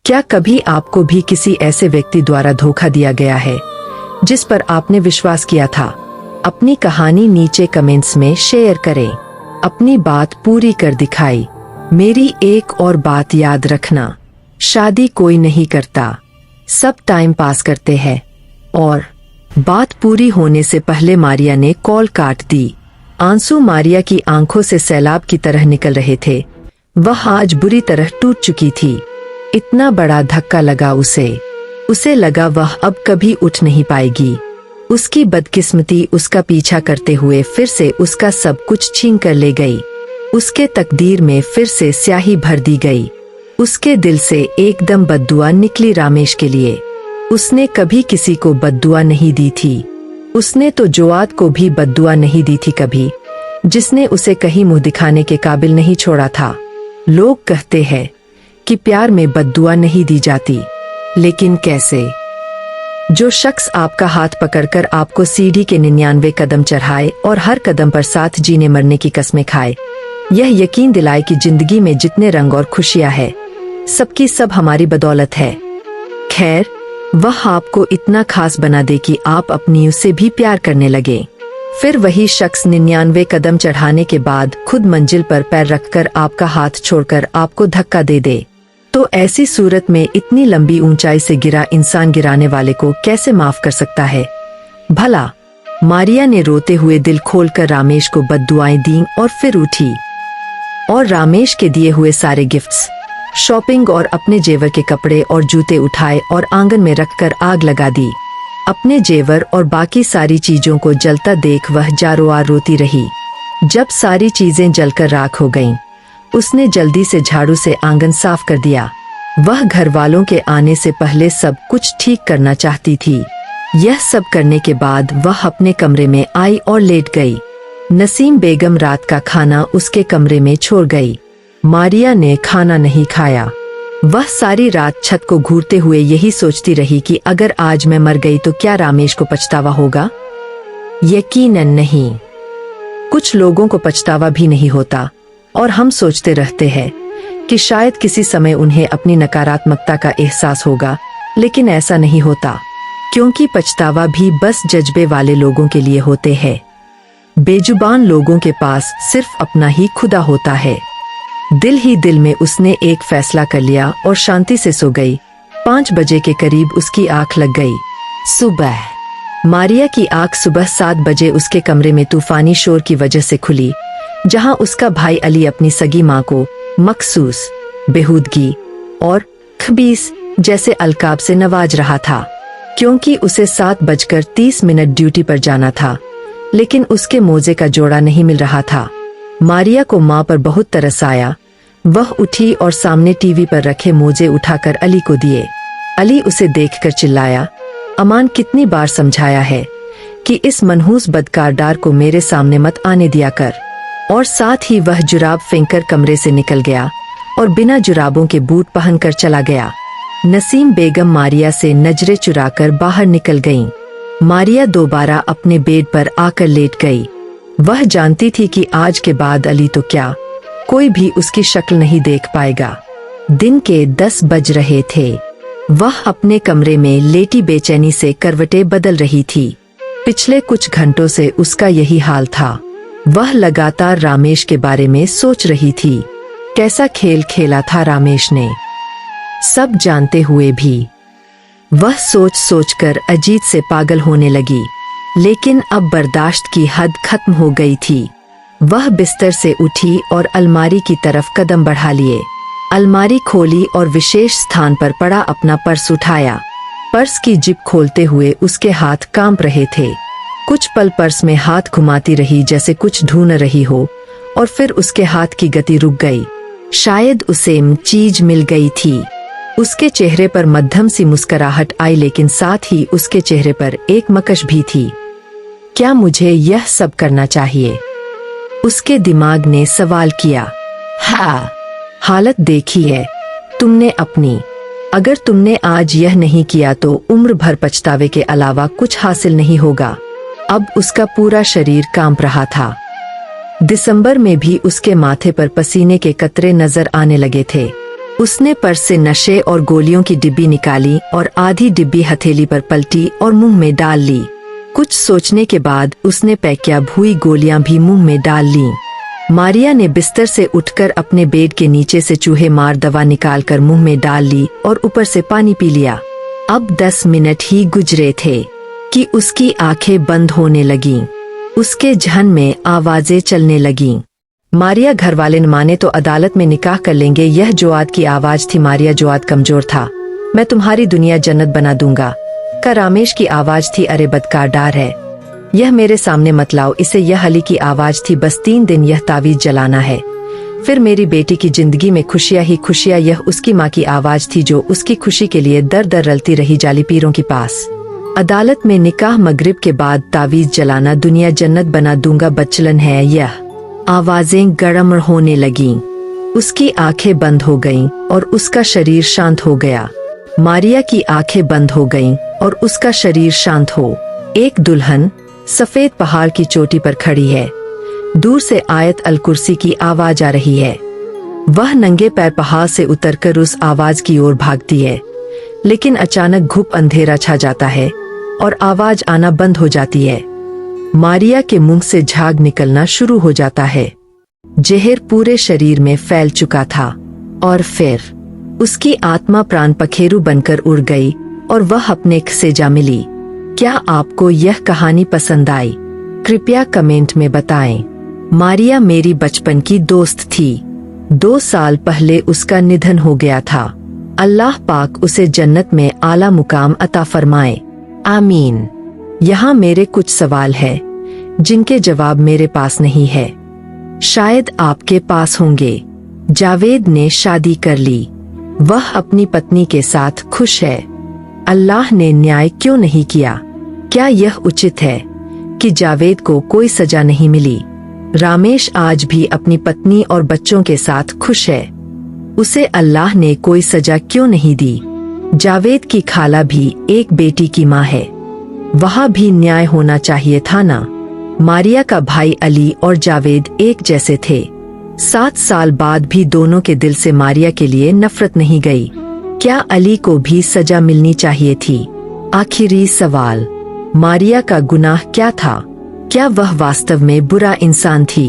क्या कभी आपको भी किसी ऐसे व्यक्ति द्वारा धोखा दिया गया है जिस पर आपने विश्वास किया था? अपनी कहानी नीचे कमेंट्स में शेयर करें। अपनी बात पूरी कर दिखाई। मेरी एक और बात याद रखना, शादी कोई नहीं करता, सब टाइम पास करते हैं। और बात पूरी होने से पहले मारिया ने कॉल काट दी। आंसू मारिया की आंखों से सैलाब की तरह निकल रहे थे। वह आज बुरी तरह टूट चुकी थी। इतना बड़ा धक्का लगा उसे लगा वह अब कभी उठ नहीं पाएगी। उसकी बदकिस्मती उसका पीछा करते हुए फिर से उसका सब कुछ छीन कर ले गई। उसके तकदीर में फिर से स्याही भर दी गई। उसके दिल से एकदम बद्दुआ निकली रामेश के लिए। उसने कभी किसी को बद्दुआ नहीं दी थी। उसने तो जोआत को भी बद्दुआ नहीं दी थी कभी, जिसने उसे कहीं मुंह दिखाने के काबिल नहीं छोड़ा था। लोग कहते हैं कि प्यार में बद्दुआ नहीं दी जाती, लेकिन कैसे? जो शख्स आपका हाथ पकड़कर आपको सीढ़ी के 99 कदम चढ़ाए और हर कदम पर साथ जीने मरने की कस्में खाए, यह यकीन दिलाए कि जिंदगी में जितने रंग और खुशियां है, सबकी सब हमारी बदौलत है। खैर, वह आपको इतना खास बना दे कि आप अपनी उससे भी प्यार करने लगे। फिर वही शख्स 99 कदम चढ़ाने के बाद खुद मंजिल पर पैर रखकर आपका हाथ छोड़कर आपको धक्का दे दे, तो ऐसी सूरत में इतनी लंबी ऊंचाई से गिरा इंसान गिराने वाले को कैसे माफ कर सकता है भला? मारिया ने रोते हुए दिल खोलकर रामेश को बद्दुआएं दी और फिर उठी और रामेश के दिए हुए सारे गिफ्ट्स, शॉपिंग और अपने जेवर के कपड़े और जूते उठाए और आंगन में रखकर आग लगा दी। अपने जेवर और बाकी सारी चीजों को जलता देख वह जारोआर रोती रही। जब सारी चीजें जलकर राख हो गईं, उसने जल्दी से झाड़ू से आंगन साफ कर दिया। वह घर वालों के आने से पहले सब कुछ ठीक करना चाहती थी। यह सब करने के बाद वह अपने कमरे में आई और लेट गई। नसीम बेगम रात का खाना उसके कमरे में छोड़ गई। मारिया ने खाना नहीं खाया। वह सारी रात छत को घूरते हुए यही सोचती रही कि अगर आज मैं मर गई तो क्या रामेश को पछतावा होगा? यकीनन नहीं। कुछ लोगों को पछतावा भी नहीं होता और हम सोचते रहते हैं कि शायद किसी समय उन्हें अपनी नकारात्मकता का एहसास होगा, लेकिन ऐसा नहीं होता, क्योंकि पछतावा भी बस जज्बे वाले लोगों के लिए होते हैं। बेजुबान लोगों के पास सिर्फ अपना ही खुदा होता है। दिल ही दिल में उसने एक फैसला कर लिया और शांति से सो गई। 5 बजे के करीब उसकी आंख लग गई। सुबह मारिया की आंख सुबह 7 बजे उसके कमरे में तूफानी शोर की वजह से खुली, जहां उसका भाई अली अपनी सगी मां को मखसूस, बेहूदगी और खबीस जैसे अलकाब से नवाज रहा था, क्योंकि उसे 7:30 ड्यूटी पर जाना था, लेकिन उसके मोजे का जोड़ा नहीं मिल रहा था। मारिया को मां पर बहुत तरस आया। वह उठी और सामने टीवी पर रखे मोजे उठाकर अली को दिए। अली उसे देखकर चिल्लाया, अमान, कितनी बार समझाया है कि इस मनहूस बदकारदार को मेरे सामने मत आने दिया कर। और साथ ही वह जुराब फेंककर कमरे से निकल गया और बिना जुराबों के बूट पहनकर चला गया। नसीम बेगम मारिया से नजरें चुराकर बाहर निकल गईं। मारिया दोबारा अपने बेड पर आकर लेट गई। वह जानती थी कि आज के बाद अली तो क्या, कोई भी उसकी शक्ल नहीं देख पाएगा। दिन के 10 बज रहे थे। वह अपने कमरे में लेटी बेचैनी से करवटें बदल रही थी। पिछले कुछ घंटों से उसका यही हाल था। वह लगातार रामेश के बारे में सोच रही थी। कैसा खेल खेला था रामेश ने, सब जानते हुए भी। वह सोच सोचकर अजीत से पागल होने लगी, लेकिन अब बर्दाश्त की हद खत्म हो गई थी। वह बिस्तर से उठी और अलमारी की तरफ कदम बढ़ा लिए। अलमारी खोली और विशेष स्थान पर पड़ा अपना पर्स उठाया। पर्स की जिप खोलते हुए उसके हाथ कांप रहे थे। कुछ पल पर्स में हाथ घुमाती रही जैसे कुछ ढूंढ रही हो, और फिर उसके हाथ की गति रुक गई। शायद उसे चीज मिल गई थी। उसके चेहरे पर मध्यम सी मुस्कुराहट आई, लेकिन साथ ही उसके चेहरे पर एक मकश भी थी। क्या मुझे यह सब करना चाहिए? उसके दिमाग ने सवाल किया। हाँ, हालत देखी है तुमने अपनी। अगर तुमने आज यह नहीं किया तो उम्र भर पछतावे के अलावा कुछ हासिल नहीं होगा। अब उसका पूरा शरीर कांप रहा था। दिसंबर में भी उसके माथे पर पसीने के कतरे नजर आने लगे थे। उसने पर्स से नशे और गोलियों की डिब्बी निकाली और आधी डिब्बी हथेली पर पलटी और मुंह में डाल ली। कुछ सोचने के बाद उसने पैकिया हुई गोलियां भी मुंह में डाल लीं। मारिया ने बिस्तर से उठकर अपने बेड के नीचे से चूहे मार दवा निकालकर मुंह में डाल ली और ऊपर से पानी पी लिया। अब 10 मिनट ही गुजरे थे कि उसकी आंखें बंद होने लगीं। उसके जहन में आवाजें चलने लगीं। मारिया घरवाले न माने तो अदालत में निकाह कर लेंगे। यह जोआद की आवाज थी। मारिया जोआद कमजोर था। मैं तुम्हारी दुनिया जन्नत बना दूंगा। का रामेश की आवाज थी। अरे बदकार डार है, यह मेरे सामने मत लाओ इसे। यह अली की आवाज थी। बस 3 दिन यह तावीज जलाना है, फिर मेरी बेटी की जिंदगी में खुशियां ही खुशियां। यह उसकी माँ की आवाज थी जो उसकी खुशी के लिए दर दर रलती रही जाली पीरों के पास। अदालत में निकाह मगरिब के बाद तावीज जलाना। दुनिया जन्नत बना दूंगा बचलन है यह। आवाजें गर्म होने लगीं। उसकी आंखें बंद हो गईं और उसका शरीर शांत हो गया। मारिया की आंखें बंद हो गईं और उसका शरीर शांत हो। एक दुल्हन सफेद पहाड़ की चोटी पर खड़ी है। दूर से आयत अल कुर्सी की आवाज आ रही है। वह नंगे पैर पहाड़ से उतरकर उस आवाज की ओर भागती है, लेकिन अचानक घुप अंधेरा छा जाता है और आवाज आना बंद हो जाती है। मारिया के मुंह से झाग निकलना शुरू हो जाता है। जहर पूरे शरीर में फैल चुका था और फिर उसकी आत्मा प्राण पखेरु बनकर उड़ गई और वह अपने से जा मिली। क्या आपको यह कहानी पसंद आई? कृपया कमेंट में बताएं। मारिया मेरी बचपन की दोस्त थी। 2 साल पहले उसका निधन हो गया था। अल्लाह पाक उसे जन्नत में आला मुकाम अता फरमाए, आमीन। यहाँ मेरे कुछ सवाल है जिनके जवाब मेरे पास नहीं है, शायद आपके पास होंगे। जावेद ने शादी कर ली। वह अपनी पत्नी के साथ खुश है। अल्लाह ने न्याय क्यों नहीं किया? क्या यह उचित है कि जावेद को कोई सजा नहीं मिली? रामेश आज भी अपनी पत्नी और बच्चों के साथ खुश है। उसे अल्लाह ने कोई सजा क्यों नहीं दी? जावेद की खाला भी एक बेटी की माँ है। वहाँ भी न्याय होना चाहिए था ना? मारिया का भाई अली और जावेद एक जैसे थे। 7 साल बाद भी दोनों के दिल से मारिया के लिए नफरत नहीं गई। क्या अली को भी सजा मिलनी चाहिए थी? आखिरी सवाल, मारिया का गुनाह क्या था? क्या वह वास्तव में बुरा इंसान थी